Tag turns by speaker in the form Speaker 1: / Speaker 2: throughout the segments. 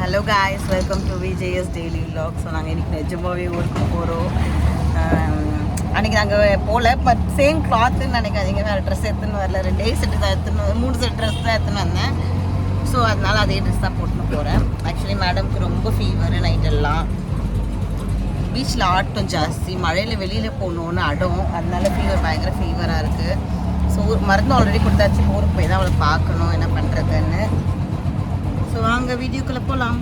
Speaker 1: Hello guys, welcome to VJS daily vlog. So நாங்கள் இன்றைக்கி நிஜமாகவே ஊருக்கு போகிறோம். அன்றைக்கி நாங்கள் போகல, பட் சேம் கிளாத்துன்னு நினைக்காதீங்க. வேறு ட்ரெஸ் எடுத்துன்னு வரல, 2 செட்டு தான் எடுத்துன்னு 3 செட் ட்ரெஸ் தான் எடுத்துன்னு வந்தேன். ஸோ அதனால் அதே ட்ரெஸ் தான் போட்டுன்னு போகிறேன். ஆக்சுவலி மேடம்க்கு ரொம்ப ஃபீவர் நைட்டெல்லாம். பீச்சில் ஆட்டம் ஜாஸ்தி, மழையில் வெளியில் போகணுன்னு அடம், அதனால பயங்கர ஃபீவராக இருக்குது. ஸோ மருந்து ஆல்ரெடி கொடுத்தாச்சு, ஊருக்கு போய் தான் அவளை பார்க்கணும் என்ன பண்ணுறதுன்னு. ஸோ வாங்க வீடியோக்குள்ளே போகலாம்.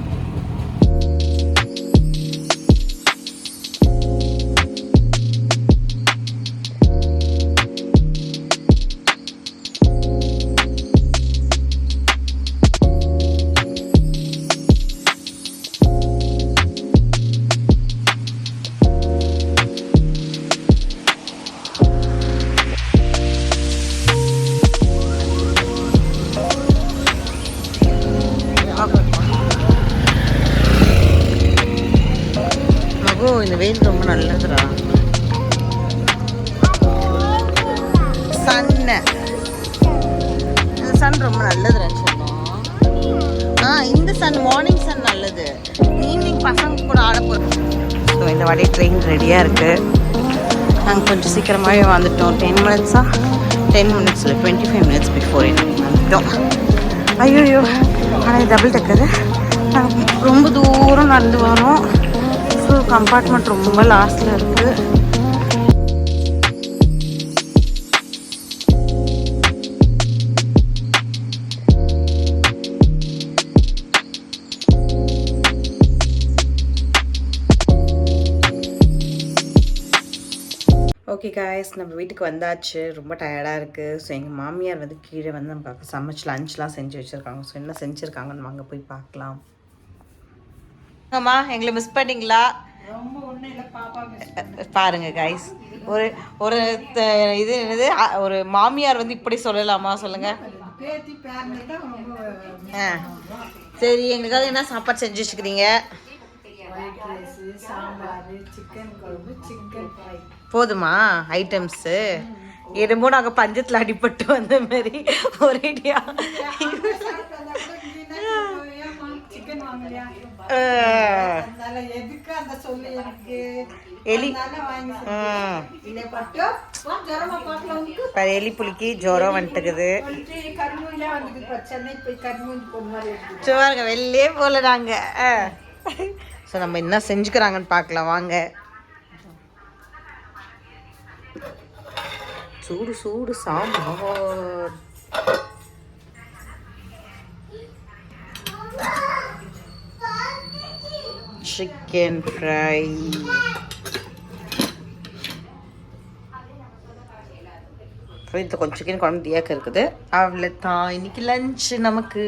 Speaker 1: இந்த வெயில் ரொம்ப நல்லதுடா. சன் ரொம்ப நல்லதுடா சொன்னோம். இந்த சன் மார்னிங் சன் நல்லது. ஈவினிங் பசங்க கூட ஆட போகிறோம். ஸோ இந்த வாட்டி ட்ரெயின் ரெடியாக இருக்குது. நாங்கள் கொஞ்சம் சீக்கிரமாகவே வந்துட்டோம். 10 மினிட்ஸா 10 மினிட்ஸ் இல்லை 25 மினிட்ஸ் பிஃபோர் வந்துட்டோம். ஐயோ, ஆனால் இது டபுள் டக்கரு. நாங்கள் ரொம்ப தூரம் நடந்து வரோம். கம்பார்ட்மெண்ட் ரொம்ப லாஸ்ட்ல இருக்கு. ஓகே காய்ஸ், நம்ம வீட்டுக்கு வந்தாச்சு. ரொம்ப டயர்டாக இருக்குது. ஸோ எங்கள் மாமியார் வந்து கீழே வந்து நம்ம சமைச்சு லஞ்ச்லாம் செஞ்சு வச்சுருக்காங்க. ஸோ என்ன செஞ்சுருக்காங்கன்னு வாங்க போய் பார்க்கலாம். அம்மா, எங்களை மிஸ் பண்ணிங்களா? பாருங்க கைஸ், ஒரு இது என்னது, ஒரு மாமியார் வந்து இப்படி சொல்லலாமா சொல்லுங்க. சரி, எங்களுக்காக என்ன சாப்பாடு செஞ்சு வச்சுக்கிறீங்க? போதுமா ஐட்டம்ஸு? என்னமோ நாங்கள் பஞ்சத்தில் அடிபட்டு வந்த மாதிரி ஒரேடியா எலி புளிக்கு ஜுரம் வந்துட்டுக்குது. சும்மா வெளியே போல நாங்க. ஸோ நம்ம என்ன செஞ்சுக்கிறாங்கன்னு பார்க்கலாம் வாங்க. சூடு சூடு சாம்பார், சிக்கன் ஃப்ரை, கொஞ்சம் சிக்கன் குழம்பு தியாக்க இருக்குது. அவ்வளோ தான் இன்னைக்கு லஞ்ச் நமக்கு.